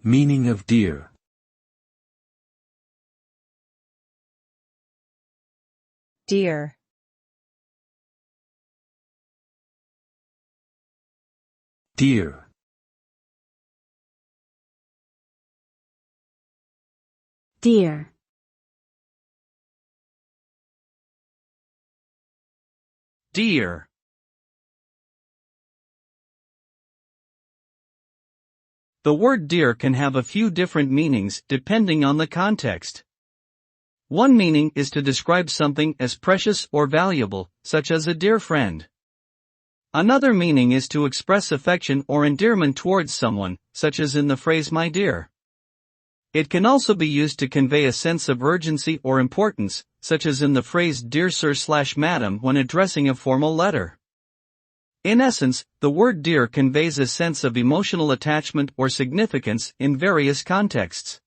Meaning of dear. Dear. Dear. Dear. Dear. The word dear can have a few different meanings depending on the context. One meaning is to describe something as precious or valuable, such as a dear friend. Another meaning is to express affection or endearment towards someone, such as in the phrase my dear. It can also be used to convey a sense of urgency or importance, such as in the phrase dear sir/madam when addressing a formal letter. In essence, the word dear conveys a sense of emotional attachment or significance in various contexts.